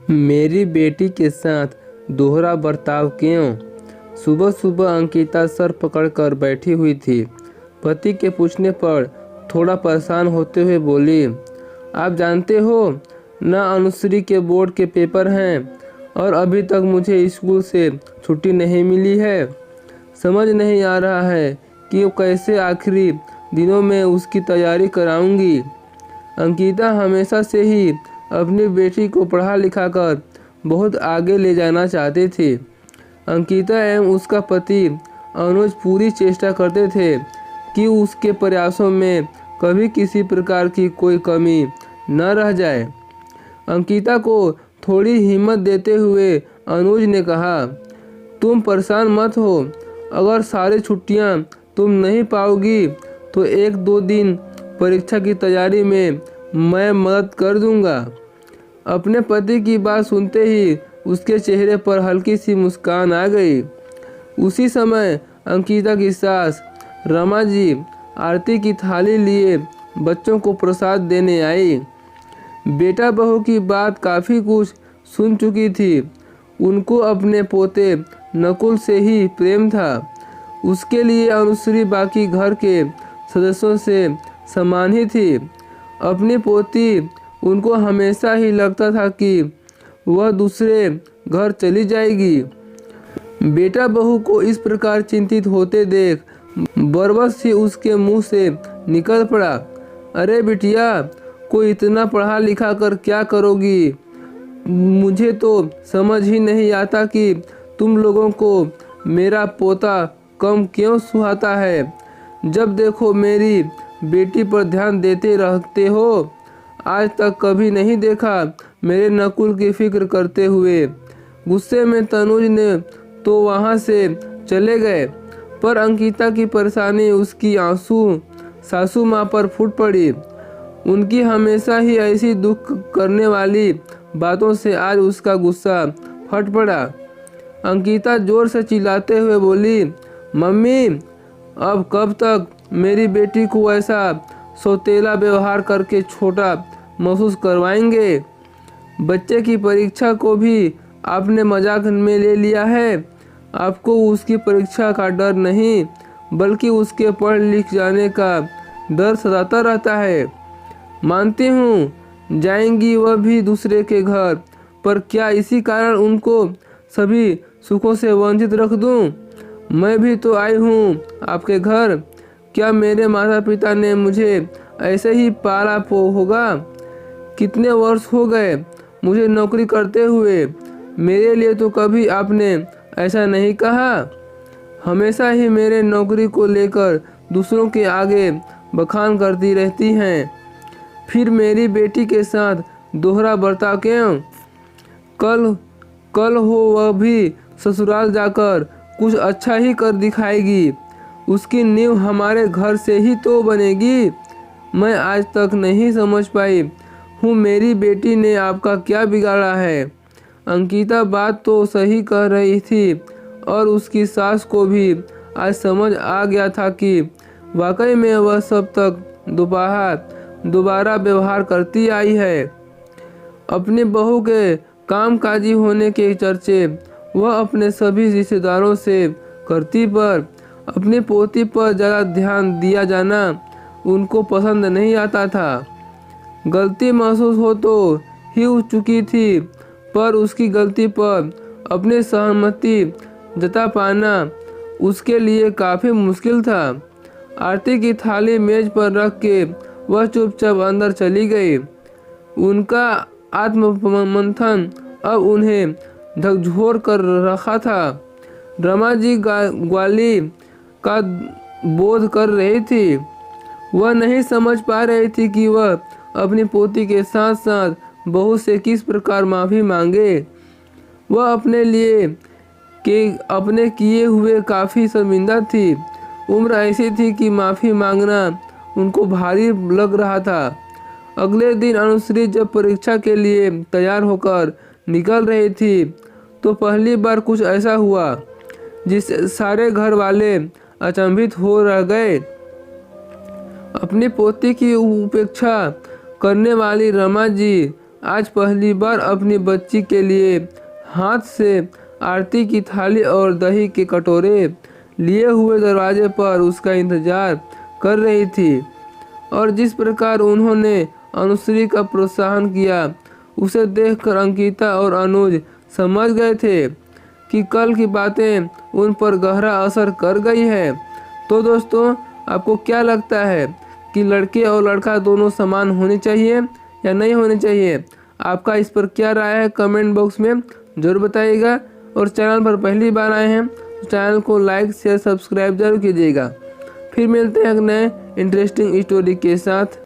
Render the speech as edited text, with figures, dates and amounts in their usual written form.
मेरी बेटी के साथ दोहरा बर्ताव क्यों? सुबह सुबह अंकिता सर पकड़कर बैठी हुई थी। पति के पूछने पर थोड़ा परेशान होते हुए बोली, आप जानते हो ना, अनुश्री के बोर्ड के पेपर हैं और अभी तक मुझे स्कूल से छुट्टी नहीं मिली है। समझ नहीं आ रहा है कि वो कैसे आखिरी दिनों में उसकी तैयारी कराऊंगी। अंकिता हमेशा से ही अपनी बेटी को पढ़ा लिखा कर बहुत आगे ले जाना चाहती थी। अंकिता एवं उसका पति अनुज पूरी चेष्टा करते थे कि उसके प्रयासों में कभी किसी प्रकार की कोई कमी न रह जाए। अंकिता को थोड़ी हिम्मत देते हुए अनुज ने कहा, तुम परेशान मत हो, अगर सारी छुट्टियां तुम नहीं पाओगी तो 1-2 दिन परीक्षा की तैयारी में मैं मदद कर दूंगा। अपने पति की बात सुनते ही उसके चेहरे पर हल्की सी मुस्कान आ गई। उसी समय अंकिता की सास रमा जी आरती की थाली लिए बच्चों को प्रसाद देने आई। बेटा बहू की बात काफ़ी कुछ सुन चुकी थी। उनको अपने पोते नकुल से ही प्रेम था। उसके लिए अनुश्री बाकी घर के सदस्यों से समान ही थी। अपनी पोती उनको हमेशा ही लगता था कि वह दूसरे घर चली जाएगी। बेटा बहू को इस प्रकार चिंतित होते देख बरबस ही उसके मुंह से निकल पड़ा, अरे बिटिया, कोई इतना पढ़ा लिखा कर क्या करोगी? मुझे तो समझ ही नहीं आता कि तुम लोगों को मेरा पोता कम क्यों सुहाता है। जब देखो मेरी बेटी पर ध्यान देते रहते हो। आज तक कभी नहीं देखा मेरे नकुल की फिक्र करते हुए। गुस्से में तनुज ने तो वहाँ से चले गए, पर अंकिता की परेशानी उसकी आंसू सासू माँ पर फूट पड़ी। उनकी हमेशा ही ऐसी दुख करने वाली बातों से आज उसका गुस्सा फट पड़ा। अंकिता जोर से चिल्लाते हुए बोली, मम्मी, अब कब तक मेरी बेटी को ऐसा सौतेला व्यवहार करके छोटा महसूस करवाएंगे? बच्चे की परीक्षा को भी आपने मजाक में ले लिया है। आपको उसकी परीक्षा का डर नहीं बल्कि उसके पढ़ लिख जाने का डर सताता रहता है। मानती हूँ जाएंगी वह भी दूसरे के घर, पर क्या इसी कारण उनको सभी सुखों से वंचित रख दूँ? मैं भी तो आई हूँ आपके घर। क्या मेरे माता पिता ने मुझे ऐसे ही पाला होगा? कितने वर्ष हो गए मुझे नौकरी करते हुए। मेरे लिए तो कभी आपने ऐसा नहीं कहा। हमेशा ही मेरे नौकरी को लेकर दूसरों के आगे बखान करती रहती हैं। फिर मेरी बेटी के साथ दोहरा बर्ताव क्यों? कल हो वह भी ससुराल जाकर कुछ अच्छा ही कर दिखाएगी। उसकी नींव हमारे घर से ही तो बनेगी। मैं आज तक नहीं समझ पाई हूँ मेरी बेटी ने आपका क्या बिगाड़ा है। अंकिता बात तो सही कह रही थी और उसकी सास को भी आज समझ आ गया था कि वाकई में वह सब तक दोबारा व्यवहार करती आई है। अपनी बहू के कामकाजी होने के चर्चे वह अपने सभी रिश्तेदारों से करती, पर अपनी पोती पर ज़्यादा ध्यान दिया जाना उनको पसंद नहीं आता था। गलती महसूस हो तो ही चुकी थी, पर उसकी गलती पर अपनी सहमति जता पाना उसके लिए काफ़ी मुश्किल था। आरती की थाली मेज पर रख के वह चुपचाप अंदर चली गई। उनका आत्ममंथन अब उन्हें झकझोर कर रखा था। रमा जी ग्वाली का बोध कर रही थी। वह नहीं समझ पा रही थी कि वह अपनी पोती के साथ साथ बहू से किस प्रकार माफ़ी मांगे। वह अपने किए हुए काफ़ी शर्मिंदा थी। उम्र ऐसी थी कि माफ़ी मांगना उनको भारी लग रहा था। अगले दिन अनुश्री जब परीक्षा के लिए तैयार होकर निकल रही थी तो पहली बार कुछ ऐसा हुआ जिससे सारे घर वाले अचंभित हो रह गए। अपनी पोती की उपेक्षा करने वाली रमा जी आज पहली बार अपनी बच्ची के लिए हाथ से आरती की थाली और दही के कटोरे लिए हुए दरवाजे पर उसका इंतजार कर रही थी। और जिस प्रकार उन्होंने अनुश्री का प्रोत्साहन किया, उसे देखकर अंकिता और अनुज समझ गए थे कि कल की बातें उन पर गहरा असर कर गई है। तो दोस्तों, आपको क्या लगता है कि लड़के और लड़का दोनों समान होने चाहिए या नहीं होने चाहिए? आपका इस पर क्या राय है कमेंट बॉक्स में ज़रूर बताइएगा। और चैनल पर पहली बार आए हैं तो चैनल को लाइक शेयर सब्सक्राइब जरूर कीजिएगा। फिर मिलते हैं एक नए इंटरेस्टिंग स्टोरी के साथ।